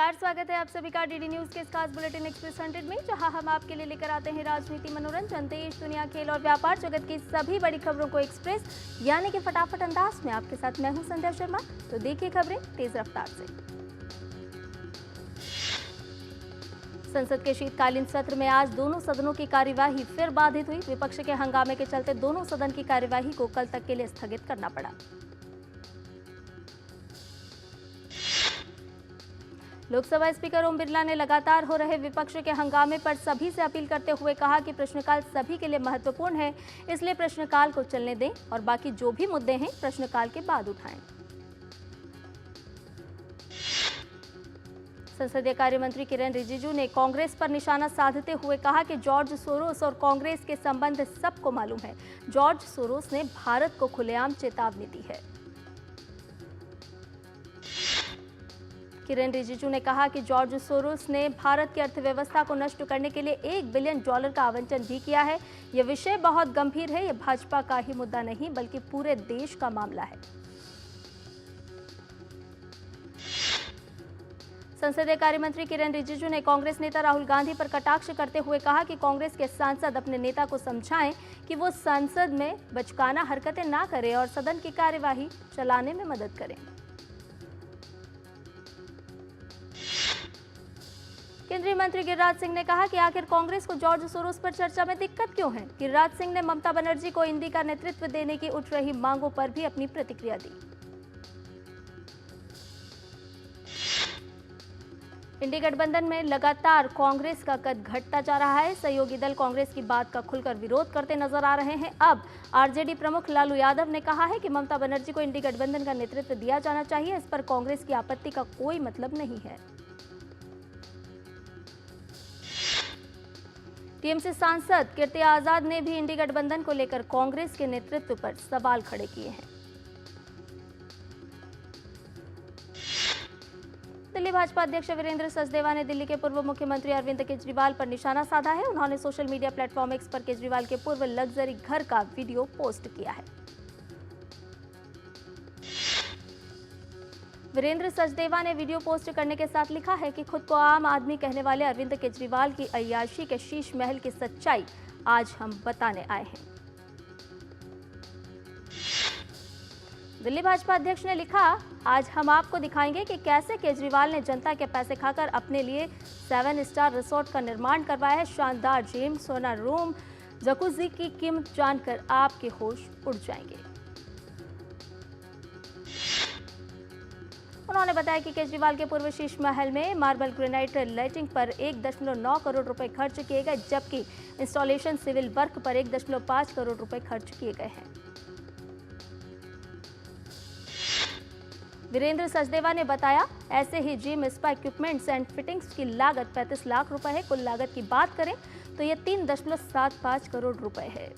नमस्कार, स्वागत है आप सभी का डीडी न्यूज के इस खास बुलेटिन एक्सप्रेस 100 में, जहां हम आपके लिए लेकर आते हैं राजनीति, मनोरंजन, देश, दुनिया, खेल और व्यापार जगत की सभी बड़ी खबरों को एक्सप्रेस यानी कि फटाफट अंदाज में। आपके साथ मैं हूं संध्या शर्मा। तो देखिए खबरें तेज रफ्तार से। संसद के शीतकालीन सत्र में आज दोनों सदनों की कार्यवाही फिर बाधित हुई। विपक्ष के हंगामे के चलते दोनों सदन की कार्यवाही को कल तक के लिए स्थगित करना पड़ा। लोकसभा स्पीकर ओम बिरला ने लगातार हो रहे विपक्ष के हंगामे पर सभी से अपील करते हुए कहा कि प्रश्नकाल सभी के लिए महत्वपूर्ण है, इसलिए प्रश्नकाल को चलने दें और बाकी जो भी मुद्दे हैं प्रश्नकाल के बाद उठाएं। संसदीय कार्य मंत्री किरेन रिजिजू ने कांग्रेस पर निशाना साधते हुए कहा कि जॉर्ज सोरोस और कांग्रेस के संबंध सबको मालूम है। जॉर्ज सोरोस ने भारत को खुलेआम चेतावनी दी है। किरेन रिजिजू ने कहा कि जॉर्ज सोरोस ने भारत की अर्थव्यवस्था को नष्ट करने के लिए $1 बिलियन का आवंटन भी किया है। यह विषय बहुत गंभीर है। यह भाजपा का ही मुद्दा नहीं बल्कि पूरे देश का मामला है। संसदीय कार्य मंत्री किरेन रिजिजू ने कांग्रेस नेता राहुल गांधी पर कटाक्ष करते हुए कहा कि कांग्रेस के सांसद अपने नेता को समझाएं कि वो संसद में बचकाना हरकतें ना करें और सदन की कार्यवाही चलाने में मदद करें। केंद्रीय मंत्री गिरिराज सिंह ने कहा कि आखिर कांग्रेस को जॉर्ज सोरोस पर चर्चा में दिक्कत क्यों है। गिरिराज सिंह ने ममता बनर्जी को इंडी का नेतृत्व देने की उठ रही मांगों पर भी अपनी प्रतिक्रिया दी। इंडी गठबंधन में लगातार कांग्रेस का कद घटता जा रहा है। सहयोगी दल कांग्रेस की बात का खुलकर विरोध करते नजर आ रहे हैं। अब आरजेडी प्रमुख लालू यादव ने कहा है कि ममता बनर्जी को इंडी गठबंधन का नेतृत्व दिया जाना चाहिए। इस पर कांग्रेस की आपत्ति का कोई मतलब नहीं है। टीएमसी सांसद कीर्ति आजाद ने भी इंडी गठबंधन को लेकर कांग्रेस के नेतृत्व पर सवाल खड़े किए हैं। दिल्ली भाजपा अध्यक्ष वीरेंद्र सचदेवा ने दिल्ली के पूर्व मुख्यमंत्री अरविंद केजरीवाल पर निशाना साधा है। उन्होंने सोशल मीडिया प्लेटफॉर्म एक्स पर केजरीवाल के पूर्व लग्जरी घर का वीडियो पोस्ट किया है। वीरेंद्र सचदेवा ने वीडियो पोस्ट करने के साथ लिखा है कि खुद को आम आदमी कहने वाले अरविंद केजरीवाल की अय्याशी के शीश महल की सच्चाई आज हम बताने आए हैं। दिल्ली भाजपा अध्यक्ष ने लिखा, आज हम आपको दिखाएंगे कि कैसे केजरीवाल ने जनता के पैसे खाकर अपने लिए 7 स्टार रिसोर्ट का निर्माण करवाया है। शानदार जिम, सोना रूम, जकूजी की कीमत जानकर आपके होश उड़ जाएंगे। उन्होंने बताया कि केजरीवाल के पूर्व शीश महल में मार्बल ग्रेनाइट लाइटिंग पर 1.9 करोड़ रुपए खर्च किए गए, जबकि इंस्टॉलेशन सिविल वर्क पर 1.5 करोड़ रुपए खर्च किए गए हैं। वीरेंद्र सचदेवा ने बताया, ऐसे ही gym, spa equipments and fittings की लागत 35 लाख रुपए है। कुल लागत की बात करें तो यह 3.75 करोड़ रुपए है।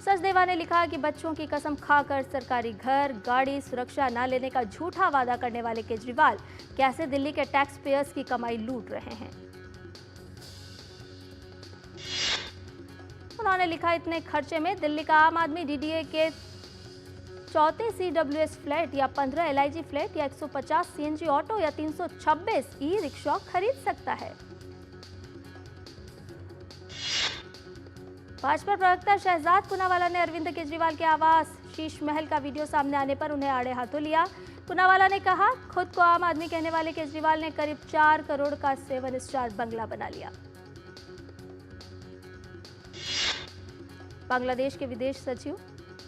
सचदेवा ने लिखा कि बच्चों की कसम खाकर सरकारी घर, गाड़ी, सुरक्षा न लेने का झूठा वादा करने वाले केजरीवाल कैसे दिल्ली के टैक्स पेयर्स की कमाई लूट रहे हैं। उन्होंने लिखा, इतने खर्चे में दिल्ली का आम आदमी डीडीए के 34 CWS फ्लैट या 15 LIG फ्लैट या 150 CNG ऑटो या 326 ई रिक्शा खरीद सकता है। भाजपा प्रवक्ता शहजाद पूनावाला ने अरविंद केजरीवाल के आवास शीश महल का वीडियो सामने आने पर उन्हें आड़े हाथों लिया। पूनावाला ने कहा, खुद को आम आदमी कहने वाले केजरीवाल ने करीब 4 करोड़ का 7 स्टार बंगला बना लिया। बांग्लादेश के विदेश सचिव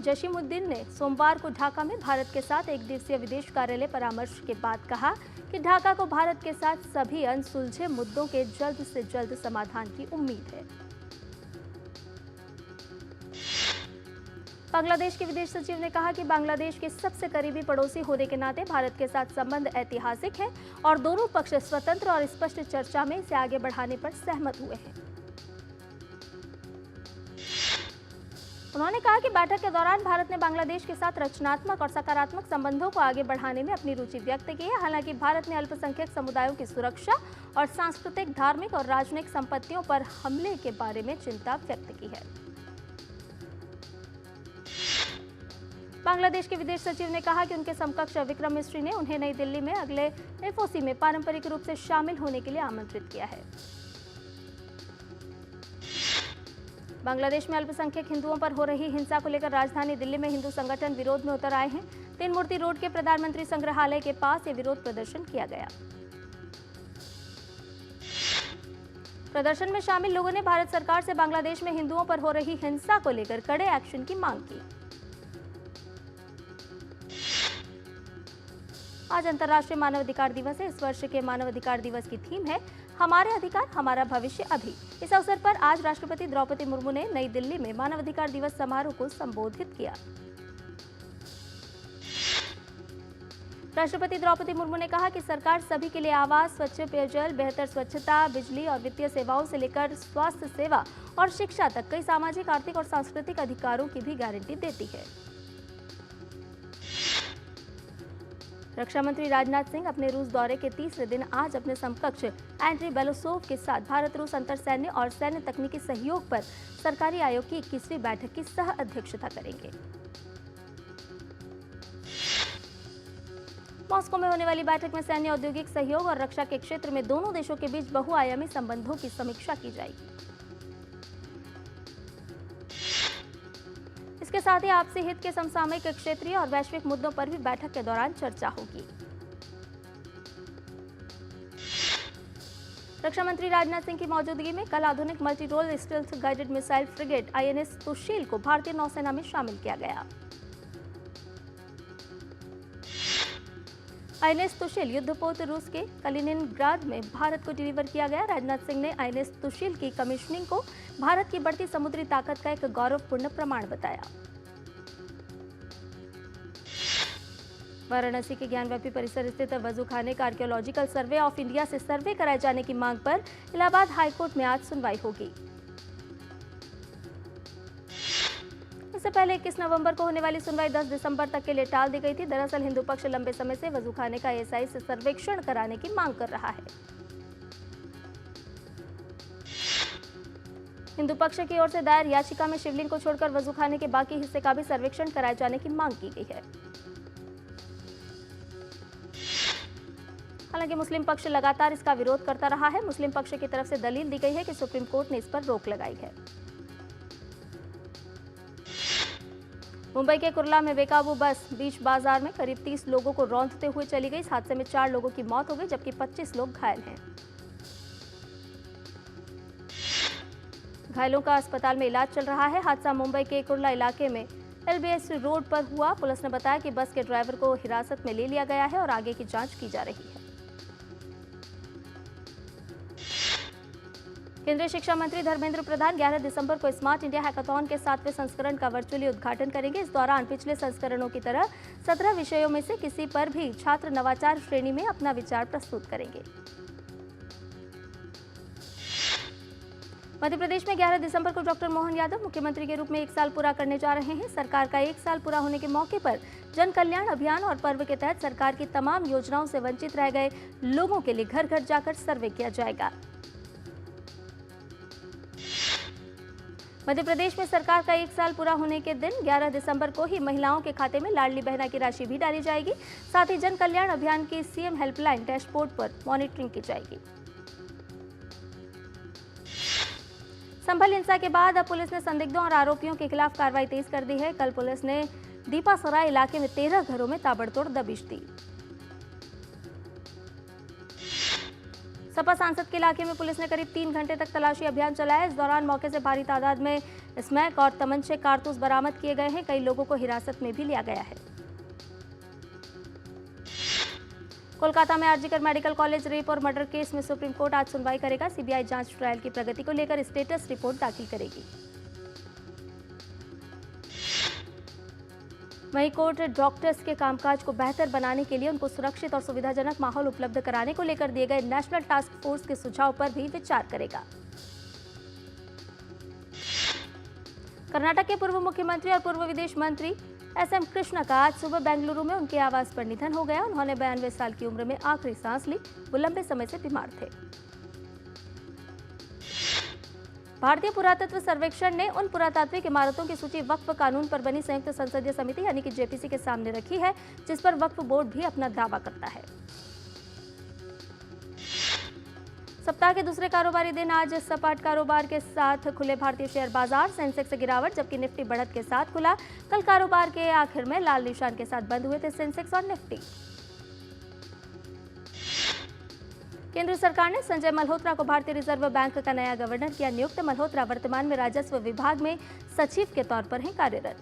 जसीमुद्दीन ने सोमवार को ढाका में भारत के साथ एक दिवसीय विदेश कार्यालय परामर्श के बाद कहा कि ढाका को भारत के साथ सभी अनसुलझे मुद्दों के जल्द से जल्द समाधान की उम्मीद है। बांग्लादेश के विदेश सचिव ने कहा कि बांग्लादेश के सबसे करीबी पड़ोसी होने के नाते भारत के साथ संबंध ऐतिहासिक है और दोनों पक्ष स्वतंत्र और स्पष्ट चर्चा में इसे आगे बढ़ाने पर सहमत हुए हैं। उन्होंने कहा कि बैठक के दौरान भारत ने बांग्लादेश के साथ रचनात्मक और सकारात्मक संबंधों को आगे बढ़ाने में अपनी रुचि व्यक्त की है। हालांकि भारत ने अल्पसंख्यक समुदायों की सुरक्षा और सांस्कृतिक, धार्मिक और राजनयिक संपत्तियों पर हमले के बारे में चिंता व्यक्त की है। बांग्लादेश के विदेश सचिव ने कहा कि उनके समकक्ष विक्रम मिस्री ने उन्हें नई दिल्ली में अगले एफओसी में पारंपरिक रूप से शामिल होने के लिए आमंत्रित किया है। बांग्लादेश में अल्पसंख्यक हिंदुओं पर हो रही हिंसा को लेकर राजधानी दिल्ली में हिंदू संगठन विरोध में उतर आए हैं। 3 मूर्ति रोड के प्रधानमंत्री संग्रहालय के पास ये विरोध प्रदर्शन किया गया। प्रदर्शन में शामिल लोगों ने भारत सरकार से बांग्लादेश में हिंदुओं पर हो रही हिंसा को लेकर कड़े एक्शन की मांग की। आज अंतर्राष्ट्रीय मानवाधिकार दिवस है। इस वर्ष के मानवाधिकार दिवस की थीम है हमारे अधिकार हमारा भविष्य अभी। इस अवसर पर आज राष्ट्रपति द्रौपदी मुर्मू ने नई दिल्ली में मानवाधिकार दिवस समारोह को संबोधित किया। राष्ट्रपति द्रौपदी मुर्मू ने कहा कि सरकार सभी के लिए आवास, स्वच्छ पेयजल, बेहतर स्वच्छता, बिजली और वित्तीय सेवाओं से लेकर स्वास्थ्य सेवा और शिक्षा तक कई सामाजिक, आर्थिक और सांस्कृतिक अधिकारों की भी गारंटी देती है। रक्षा मंत्री राजनाथ सिंह अपने रूस दौरे के तीसरे दिन आज अपने समकक्ष एंड्री बेलोसोव के साथ भारत रूस अंतर सैन्य और सैन्य तकनीकी सहयोग पर सरकारी आयोग की 21वीं बैठक की सह अध्यक्षता करेंगे। मॉस्को में होने वाली बैठक में सैन्य, औद्योगिक सहयोग और रक्षा के क्षेत्र में दोनों देशों के बीच बहुआयामी संबंधों की समीक्षा की जाएगी। इसके साथ ही आपसी हित के समसामयिक, क्षेत्रीय और वैश्विक मुद्दों पर भी बैठक के दौरान चर्चा होगी। रक्षा मंत्री राजनाथ सिंह की मौजूदगी में कल आधुनिक multi role stealth guided missile frigate INS Tushil को भारतीय नौसेना में शामिल किया गया। आईएनएस तुशील युद्धपोत रूस के कलिनिनग्राड में भारत को डिलीवर किया गया। राजनाथ सिंह ने आईएनएस तुशील की कमीशनिंग को भारत की बढ़ती समुद्री ताकत का एक गौरवपूर्ण प्रमाण बताया। वाराणसी के ज्ञानव्यापी परिसर स्थित वजूखाने का आर्कियोलॉजिकल सर्वे ऑफ इंडिया से सर्वे कराए जाने की मांग पर इलाहाबाद हाईकोर्ट में आज सुनवाई होगी। इससे पहले 21 नवंबर को होने वाली सुनवाई 10 दिसंबर तक के लिए टाल दी गई थी। दरअसल हिंदू पक्ष लंबे समय से वजूखाने का एएसआई से सर्वेक्षण कराने की मांग कर रहा है। हिंदू पक्ष की ओर से दायर याचिका में शिवलिंग को छोड़कर वजूखाने के बाकी हिस्से का भी सर्वेक्षण कराए जाने की मांग की गई है। हालांकि मुस्लिम पक्ष लगातार इसका विरोध करता रहा है। मुस्लिम पक्ष की तरफ से दलील दी गई है कि सुप्रीम कोर्ट ने इस पर रोक लगाई है। मुंबई के कुर्ला में बेकाबू बस बीच बाजार में करीब 30 लोगों को रौंदते हुए चली गई। इस हादसे में 4 लोगों की मौत हो गई जबकि 25 लोग घायल हैं। घायलों का अस्पताल में इलाज चल रहा है। हादसा मुंबई के कुर्ला इलाके में एलबीएस रोड पर हुआ। पुलिस ने बताया कि बस के ड्राइवर को हिरासत में ले लिया गया है और आगे की जांच की जा रही है। केंद्रीय शिक्षा मंत्री धर्मेंद्र प्रधान 11 दिसंबर को स्मार्ट इंडिया हैकाथॉन के 7वें संस्करण का वर्चुअली उद्घाटन करेंगे। इस दौरान पिछले संस्करणों की तरह 17 विषयों में से किसी पर भी छात्र नवाचार श्रेणी में अपना विचार प्रस्तुत करेंगे। मध्य प्रदेश में 11 दिसंबर को डॉक्टर मोहन यादव मुख्यमंत्री के रूप में 1 साल पूरा करने जा रहे हैं। सरकार का 1 साल पूरा होने के मौके पर जन कल्याण अभियान और पर्व के तहत सरकार की तमाम योजनाओं से वंचित रह गए लोगों के लिए घर घर जाकर सर्वे किया जाएगा। मध्य प्रदेश में सरकार का 1 साल पूरा होने के दिन 11 दिसंबर को ही महिलाओं के खाते में लाडली बहना की राशि भी डाली जाएगी। साथ ही जन कल्याण अभियान की सीएम हेल्पलाइन डैशबोर्ड पर मॉनिटरिंग की जाएगी। संभल हिंसा के बाद अब पुलिस ने संदिग्धों और आरोपियों के खिलाफ कार्रवाई तेज कर दी है। कल पुलिस ने दीपासराय इलाके में 13 घरों में ताबड़तोड़ दबिश दी। सपा सांसद के इलाके में पुलिस ने करीब 3 घंटे तक तलाशी अभियान चलाया। इस दौरान मौके से भारी तादाद में स्मैक और तमंचे, कारतूस बरामद किए गए हैं। कई लोगों को हिरासत में भी लिया गया है। कोलकाता में आरजीकर मेडिकल कॉलेज रेप और मर्डर केस में सुप्रीम कोर्ट आज सुनवाई करेगा। सीबीआई जांच ट्रायल की प्रगति को लेकर स्टेटस रिपोर्ट दाखिल करेगी। वहीं कोर्ट डॉक्टर्स के कामकाज को बेहतर बनाने के लिए उनको सुरक्षित और सुविधाजनक माहौल उपलब्ध कराने को लेकर दिए गए नेशनल टास्क फोर्स के सुझाव पर भी विचार करेगा। कर्नाटक के पूर्व मुख्यमंत्री और पूर्व विदेश मंत्री एसएम कृष्णा का आज सुबह बेंगलुरु में उनके आवास पर निधन हो गया। उन्होंने 92 साल की उम्र में आखिरी सांस ली। वो लंबे समय से बीमार थे। भारतीय पुरातत्व सर्वेक्षण ने उन पुरातात्विक इमारतों की सूची वक्फ कानून पर बनी संयुक्त संसदीय समिति यानी कि जेपीसी के सामने रखी है, जिस पर वक्फ बोर्ड भी अपना दावा करता है। सप्ताह के दूसरे कारोबारी दिन आज सपाट कारोबार के साथ खुले भारतीय शेयर बाजार। सेंसेक्स से गिरावट जबकि निफ्टी बढ़त के साथ खुला। कल कारोबार के आखिर में लाल निशान के साथ बंद हुए थे सेंसेक्स और निफ्टी। केंद्र सरकार ने संजय मल्होत्रा को भारतीय रिजर्व बैंक का नया गवर्नर किया नियुक्त। मल्होत्रा वर्तमान में राजस्व विभाग में सचिव के तौर पर हैं कार्यरत।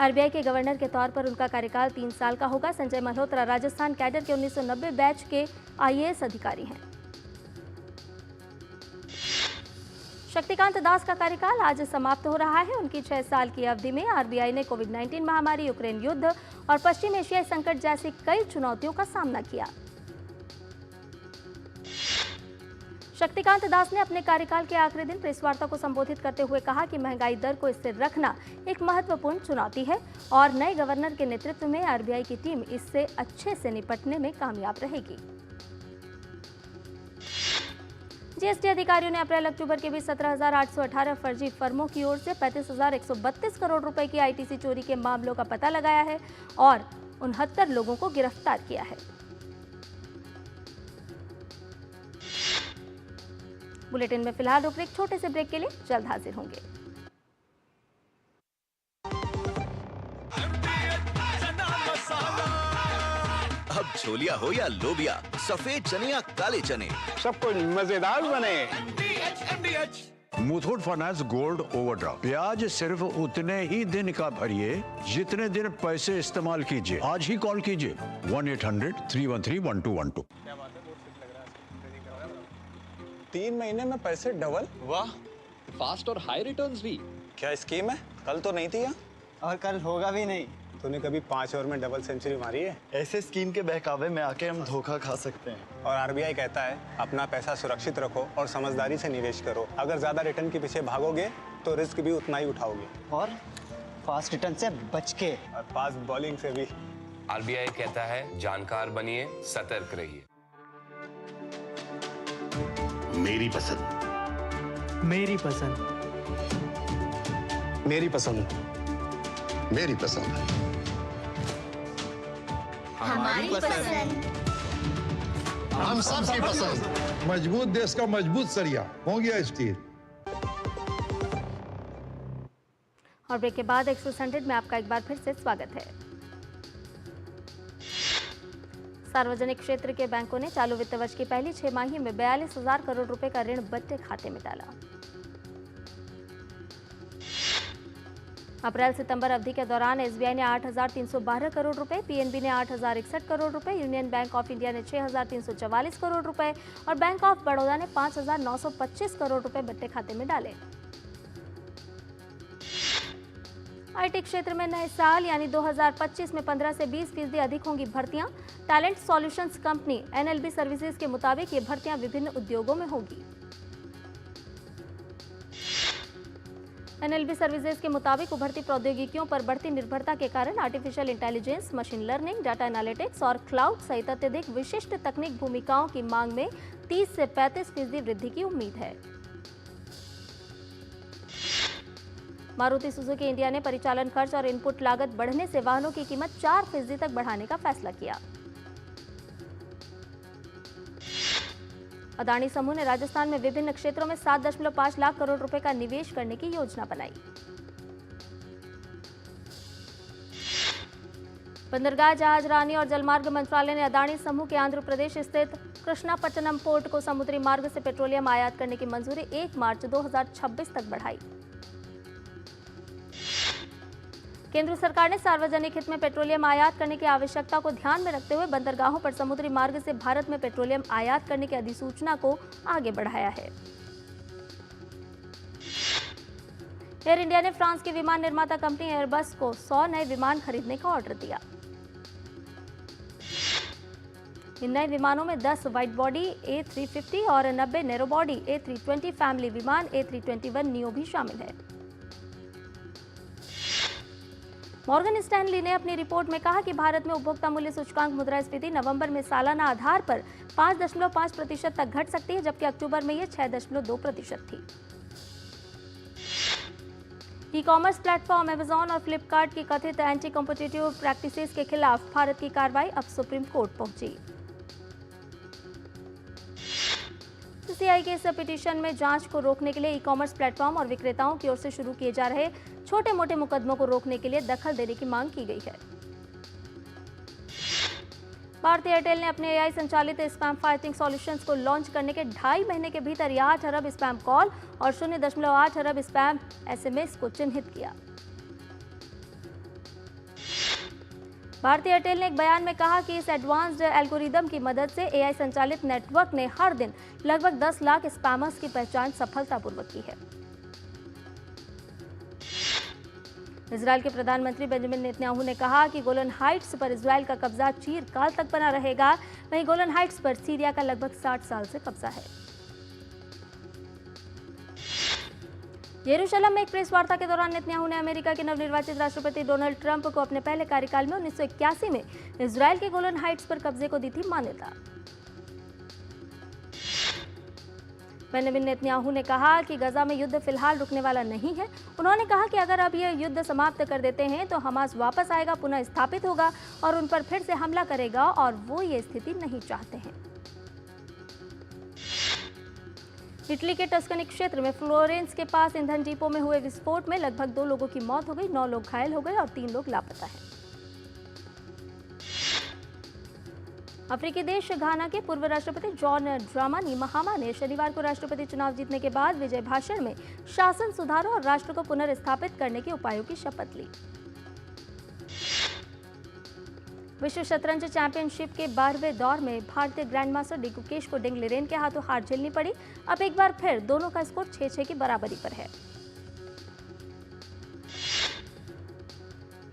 आरबीआई के गवर्नर के तौर पर उनका कार्यकाल 3 साल का होगा। संजय मल्होत्रा राजस्थान कैडर के 1990 बैच के आईएएस अधिकारी हैं। शक्तिकांत दास का कार्यकाल आज समाप्त हो रहा है। उनकी 6 साल की अवधि में आरबीआई ने कोविड-19 महामारी, यूक्रेन युद्ध और पश्चिम एशियाई संकट जैसी कई चुनौतियों का सामना किया। शक्तिकांत दास ने अपने कार्यकाल के आखिरी दिन प्रेस वार्ता को संबोधित करते हुए कहा कि महंगाई दर को स्थिर रखना एक महत्वपूर्ण चुनौती है और नए गवर्नर के नेतृत्व में आरबीआई की टीम इससे अच्छे से निपटने में कामयाब रहेगी। जीएसटी अधिकारियों ने अप्रैल-अक्टूबर के बीच 17,818 फर्जी फर्मों की ओर से 35,132 करोड़ रुपए की आईटीसी चोरी के मामलों का पता लगाया है और 69 लोगों को गिरफ्तार किया है। बुलेटिन में फिलहाल रुक एक छोटे से ब्रेक के लिए जल्द हाजिर होंगे। अब छोलिया हो या लोबिया, सफेद चने या काले चने, सब कुछ मजेदार बने। मुथूट फाइनेंस गोल्ड ओवरड्राफ्ट, ब्याज सिर्फ उतने ही दिन का भरिए जितने दिन पैसे इस्तेमाल कीजिए। आज ही कॉल कीजिए 1-800-313-1212। 3 महीने में पैसे डबल। वाह, फास्ट और हाई रिटर्न्स भी। क्या स्कीम है? कल तो नहीं थी यहाँ। और कल होगा भी नहीं। तूने कभी 5 ओवर में डबल सेंचुरी मारी है? ऐसे स्कीम के बहकावे में आके हम धोखा खा सकते हैं। और आरबीआई कहता है अपना पैसा सुरक्षित रखो और समझदारी से निवेश करो। अगर ज्यादा रिटर्न के पीछे भागोगे तो रिस्क भी उतना ही उठाओगे। और फास्ट रिटर्न से बच के। और फास्ट बॉलिंग से भी। आरबीआई कहता है जानकार बनिए, सतर्क रहिए। मेरी पसंद, मेरी पसंद, मेरी पसंद, मेरी पसंद, हमारी पसंद, हम सबकी पसंद। मजबूत देश का मजबूत सरिया हो गया स्टील। और ब्रेक के बाद एक्सप्रेस 100 में आपका एक बार फिर से स्वागत है। सार्वजनिक क्षेत्र के बैंकों ने चालू वित्त वर्ष की पहली 6 माही में 42,000 करोड़ रुपए का ऋण बट्टे खाते में डाला। अप्रैल सितंबर अवधि के दौरान एसबीआई ने 8,312 करोड़ रुपए, पीएनबी ने 8,061 करोड़ रुपए, यूनियन बैंक ऑफ इंडिया ने 6,344 करोड़ रुपए और बैंक ऑफ बड़ौदा ने 5,925 करोड़ रुपए बट्टे खाते में डाले। आईटी क्षेत्र में नए साल यानी 2025 में 15 से 20% अधिक होंगी भर्तियां। Talent solutions company NLB services के मुताबिक ये भर्तियां विभिन्न उद्योगों में होगी। एनएलबी सर्विसेज के मुताबिक उभरती प्रौद्योगिकियों पर बढ़ती निर्भरता के कारण artificial intelligence, machine learning, data analytics और क्लाउड सहित अत्यधिक विशिष्ट तकनीक भूमिकाओं की मांग में 30 से 35% वृद्धि की उम्मीद है। मारुति सुजुकी इंडिया ने परिचालन खर्च और इनपुट लागत बढ़ने से वाहनों की कीमत 4% तक बढ़ाने का फैसला किया। अदानी समूह ने राजस्थान में विभिन्न क्षेत्रों में 7.5 लाख करोड़ रुपए का निवेश करने की योजना बनाई। बंदरगाह, जहाज रानी और जलमार्ग मंत्रालय ने अदानी समूह के आंध्र प्रदेश स्थित कृष्णापट्टनम पोर्ट को समुद्री मार्ग से पेट्रोलियम आयात करने की मंजूरी 1 मार्च 2026 तक बढ़ाई। केंद्र सरकार ने सार्वजनिक हित में पेट्रोलियम आयात करने की आवश्यकता को ध्यान में रखते हुए बंदरगाहों पर समुद्री मार्ग से भारत में पेट्रोलियम आयात करने की अधिसूचना को आगे बढ़ाया है। एयर इंडिया ने फ्रांस की विमान निर्माता कंपनी एयरबस को 100 नए विमान खरीदने का ऑर्डर दिया। इन नए विमानों में 10 वाइड बॉडी A350 और 90 नैरो बॉडी A320 फैमिली विमान A321neo भी शामिल है। मॉर्गन स्टैनली ने अपनी रिपोर्ट में कहा कि भारत में उपभोक्ता मूल्य सूचकांक मुद्रास्फीति नवंबर में सालाना आधार पर 5.5% तक घट सकती है, जबकि अक्टूबर में ये 6.2% थी। ई कॉमर्स प्लेटफॉर्म अमेजॉन और फ्लिपकार्ट की कथित एंटी कॉम्पिटिटिव प्रैक्टिसेस के खिलाफ भारत की कार्रवाई अब सुप्रीम कोर्ट पहुंची। सीसीआई के इस पिटीशन में जांच को रोकने के लिए ई कॉमर्स प्लेटफॉर्म और विक्रेताओं की ओर से शुरू किए जा रहे छोटे मोटे मुकदमों को रोकने के लिए दखल देने की मांग की गई है। भारती एयरटेल ने अपने एआई संचालित स्पैम फाइटिंग सॉल्यूशंस को लॉन्च करने के 2.5 महीने के भीतर 8 अरब स्पैम कॉल और 0.8 अरब स्पैम एसएमएस को चिन्हित किया। भारती एयरटेल ने एक बयान में कहा कि इस एडवांस्ड एल्गोरिदम की मदद से एआई संचालित नेटवर्क ने हर दिन लगभग 10 लाख स्पैमर्स की पहचान सफलतापूर्वक की है। इजराइल के प्रधानमंत्री बेंजामिन नेतन्याहू ने कहा कि गोलन हाइट्स पर इजराइल का कब्जा चिरकाल तक बना रहेगा। वहीं गोलन हाइट्स पर सीरिया का लगभग 60 साल से कब्जा है। यरूशलेम में एक प्रेस वार्ता के दौरान नेतन्याहू ने अमेरिका के नवनिर्वाचित राष्ट्रपति डोनाल्ड ट्रंप को अपने पहले कार्यकाल में 1981 में इजराइल के गोलन हाइट्स पर कब्जे को दी थी मान्यता। बेंजामिन नेतन्याहू ने कहा कि गजा में युद्ध फिलहाल रुकने वाला नहीं है। उन्होंने कहा कि अगर अब यह युद्ध समाप्त कर देते हैं तो हमास वापस आएगा, पुनः स्थापित होगा और उन पर फिर से हमला करेगा और वो ये स्थिति नहीं चाहते हैं। इटली के टस्कनी क्षेत्र में फ्लोरेंस के पास ईंधन डिपो में हुए विस्फोट में लगभग 2 लोगों की मौत हो गई, 9 लोग घायल हो गए और 3 लोग लापता हैं। अफ्रीकी देश घाना के पूर्व राष्ट्रपति जॉन ड्रामानी महामा ने शनिवार को राष्ट्रपति चुनाव जीतने के बाद विजय भाषण में शासन सुधारों और राष्ट्र को पुनर्स्थापित करने के उपायों की शपथ ली। विश्व शतरंज चैंपियनशिप के 12वें दौर में भारतीय ग्रैंडमास्टर डी गुकेश को डिंग लिरेन के हाथों हार झेलनी पड़ी। अब एक बार फिर दोनों का स्कोर 6-6 की बराबरी पर है।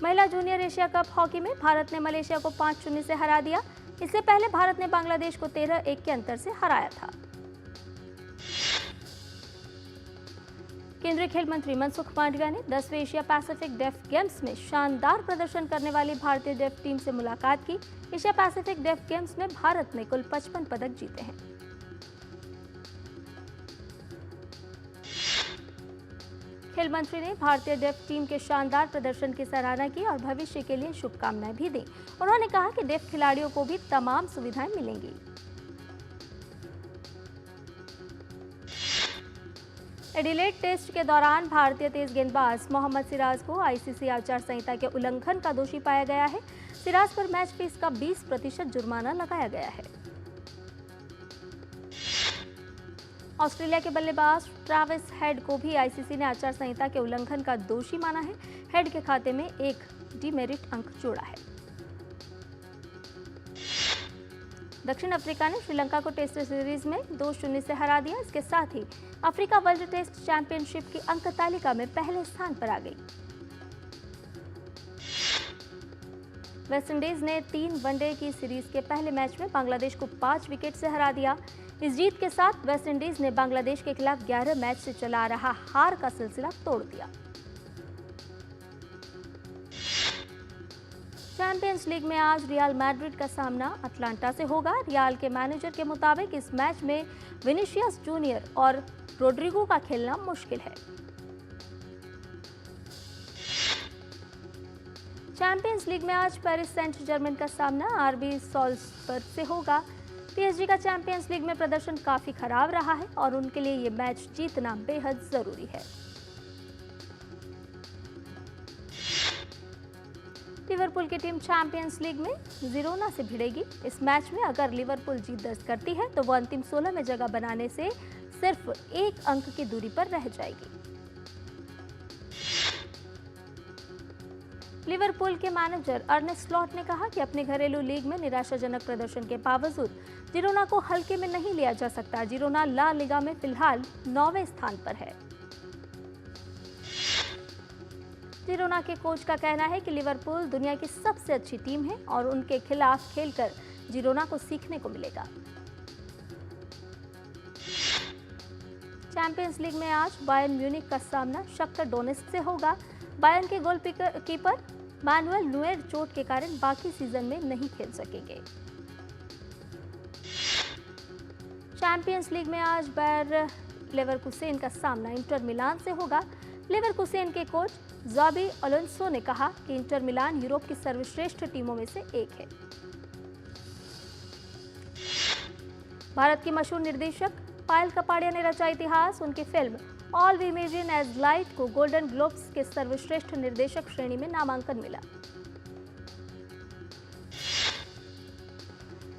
महिला जूनियर एशिया कप हॉकी में भारत ने मलेशिया को 5-0 से हरा दिया। इससे पहले भारत ने बांग्लादेश को 13-1 के अंतर से हराया था। केंद्रीय खेल मंत्री मनसुख मांडविया ने 10वें एशिया पैसिफिक डेफ गेम्स में शानदार प्रदर्शन करने वाली भारतीय डेफ टीम से मुलाकात की। एशिया पैसिफिक डेफ गेम्स में भारत ने कुल 55 पदक जीते हैं। खेल मंत्री ने भारतीय डेफ टीम के शानदार प्रदर्शन की सराहना की और भविष्य के लिए शुभकामनाएं भी दी। उन्होंने कहा कि डेफ खिलाड़ियों को भी तमाम सुविधाएं मिलेंगी। एडिलेड टेस्ट के दौरान भारतीय तेज गेंदबाज मोहम्मद सिराज को आईसीसी आचार संहिता के उल्लंघन का दोषी पाया गया है। सिराज पर मैच फीस का 20% जुर्माना लगाया गया है। ऑस्ट्रेलिया के बल्लेबाज ट्रेविस हेड को भी आईसीसी ने आचार संहिता के उल्लंघन का दोषी माना है। हेड के खाते में एक डीमेरिट अंक जोड़ा है। दक्षिण अफ्रीका ने श्रीलंका को टेस्ट सीरीज में 2-0 से हरा दिया। इसके साथ ही अफ्रीका वर्ल्ड टेस्ट चैंपियनशिप की अंक तालिका में पहले स्थान पर आ गई। वेस्टइंडीज ने 3 वनडे की सीरीज के पहले मैच में बांग्लादेश को 5 विकेट से हरा दिया। इस जीत के साथ वेस्टइंडीज ने बांग्लादेश के खिलाफ 11 मैच से चला रहा हार का सिलसिला तोड़ दिया। चैंपियंस लीग में आज रियल मैड्रिड का सामना अटलांटा से होगा। रियल के मैनेजर के मुताबिक इस मैच में विनीसियस जूनियर और रोड्रिगो का खेलना मुश्किल है। चैंपियंस लीग में आज पेरिस सेंट जर्मेन का सामना आरबी सॉल्जबर्ग से होगा। पीएसजी का चैंपियंस लीग में प्रदर्शन काफी खराब रहा है और उनके लिए ये मैच जीतना बेहद जरूरी है। लिवरपूल की टीम चैंपियंस लीग में जिरोना से भिड़ेगी। इस मैच में अगर लिवरपूल जीत दर्ज करती है तो वो अंतिम 16 में जगह बनाने से सिर्फ 1 अंक की दूरी पर रह जाएगी। लिवरपूल के मैनेजर अर्ने स्लॉट ने कहा कि अपने घरेलू लीग में निराशाजनक प्रदर्शन के बावजूद जिरोना को हल्के में नहीं लिया जा सकता। जिरोना ला लिगा में फिलहाल 9वें स्थान पर है। जिरोना के कोच का कहना है कि लिवरपूल दुनिया की सबसे अच्छी टीम है और उनके खिलाफ खेलकर जिरोना को सीखने को मिलेगा। चैंपियंस लीग में आज बायर्न म्यूनिख का सामना शख्तर डोनेस्क से होगा। बायर्न के गोलकीपर मैनुअल नुएर चोट के कारण बाकी सीजन में नहीं खेल सकेंगे। चैंपियंस लीग में आज बायर लेवरकुसेन का सामना इंटर मिलान से होगा। लेवरकुसेन के कोच ज़ाबी अलोंसो ने कहा कि इंटर मिलान यूरोप की सर्वश्रेष्ठ टीमों में से एक है। भारत की मशहूर निर्देशक पायल कपाड़िया ने रचा इतिहास। उनकी film All We Imagine As Light को गोल्डन ग्लोब्स के सर्वश्रेष्ठ निर्देशक श्रेणी में नामांकन मिला।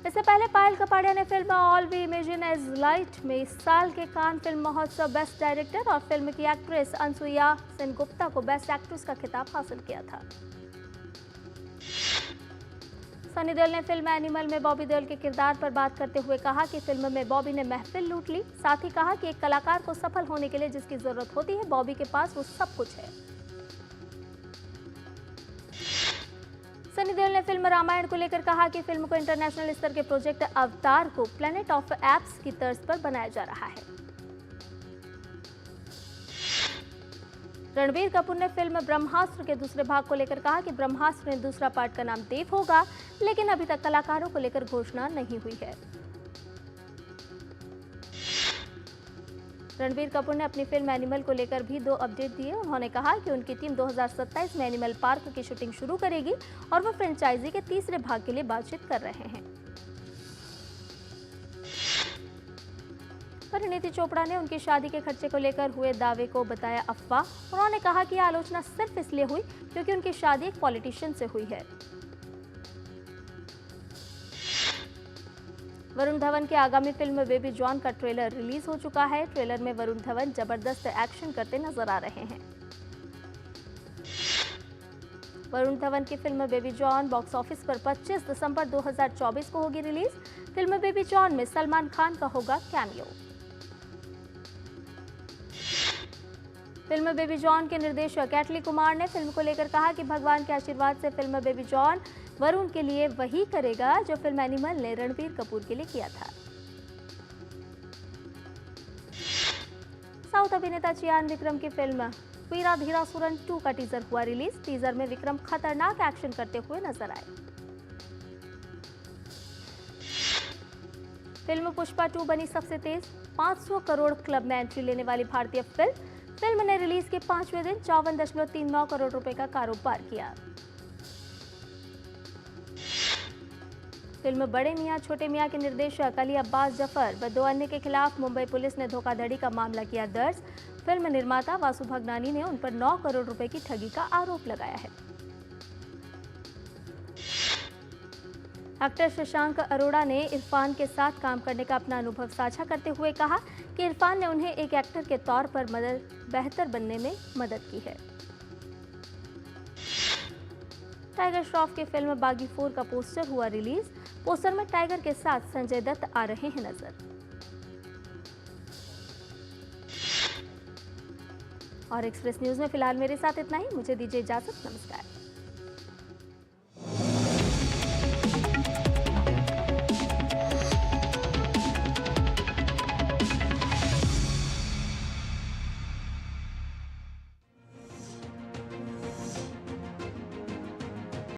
इससे पहले पायल कपाड़िया ने film All We Imagine As Light में इस साल के कान फिल्म महोत्सव बेस्ट डायरेक्टर और फिल्म की एक्ट्रेस अनसुईया सेनगुप्ता को बेस्ट एक्ट्रेस का खिताब हासिल किया था। सनी देओल ने फिल्म एनिमल में बॉबी देओल के किरदार पर बात करते हुए कहा कि फिल्म में बॉबी ने महफिल लूट ली। साथ ही कहा कि एक कलाकार को सफल होने के लिए जिसकी जरूरत होती है, बॉबी के पास वो सब कुछ है। सनी देओल ने फिल्म रामायण को लेकर कहा कि फिल्म को इंटरनेशनल स्तर के प्रोजेक्ट अवतार को प्लैनेट ऑफ एप्स की तर्ज पर बनाया जा रहा है। रणबीर कपूर ने फिल्म ब्रह्मास्त्र के दूसरे भाग को लेकर कहा कि ब्रह्मास्त्र में दूसरा पार्ट का नाम देव होगा, लेकिन अभी तक कलाकारों को लेकर घोषणा नहीं हुई है। रणबीर कपूर ने अपनी फिल्म एनिमल को लेकर भी 2 अपडेट दिए। उन्होंने कहा कि उनकी टीम 2027 में एनिमल पार्क की शूटिंग शुरू करेगी और वो फ्रेंचाइजी के तीसरे भाग के लिए बातचीत कर रहे हैं। परिणीति चोपड़ा ने उनकी शादी के खर्चे को लेकर हुए दावे को बताया अफवाह। उन्होंने कहा कि आलोचना सिर्फ इसलिए हुई क्योंकि उनकी शादी एक पॉलिटिशियन से हुई है। वरुण धवन की आगामी फिल्म बेबी जॉन का ट्रेलर रिलीज हो चुका है। ट्रेलर में वरुण धवन जबरदस्त एक्शन करते नजर आ रहे हैं। वरुण धवन की film baby John box office पर 25 दिसंबर 2024 को होगी रिलीज। फिल्म बेबी जॉन में सलमान खान का होगा कैमियो। फिल्म बेबी जॉन के निर्देशक एटली कुमार ने फिल्म को लेकर कहा कि भगवान के आशीर्वाद से फिल्म बेबी जॉन वरुण के लिए वही करेगा जो फिल्म एनिमल ने रणबीर कपूर के लिए किया था। साउथ अभिनेता चियान विक्रम की फिल्म वीराधीरासुरन 2 का टीजर हुआ रिलीज। टीजर में विक्रम खतरनाक एक्शन करते हुए नजर आए। फिल्म पुष्पा 2 बनी सबसे तेज 500 करोड़ क्लब में एंट्री लेने वाली भारतीय फिल्म ने रिलीज के 5वें दिन 54.39 करोड़ रुपए का कारोबार किया। फिल्म बड़े मियां छोटे मियां के निर्देशक अली अब्बास जफर व 2 अन्य के खिलाफ मुंबई पुलिस ने धोखाधड़ी का मामला किया दर्ज। फिल्म निर्माता वासु भगनानी ने उन पर 9 करोड़ रुपए की ठगी का आरोप लगाया है। एक्टर शशांक अरोड़ा ने इरफान के साथ काम करने का अपना अनुभव साझा करते हुए कहा कि इरफान ने उन्हें एक एक्टर के तौर पर बेहतर बनने में मदद की है। टाइगर श्रॉफ की फिल्म बागी 4 का पोस्टर हुआ रिलीज। पोस्टर में टाइगर के साथ संजय दत्त आ रहे हैं नजर। और एक्सप्रेस न्यूज में फिलहाल मेरे साथ इतना ही। मुझे दीजिए इजाजत। नमस्कार।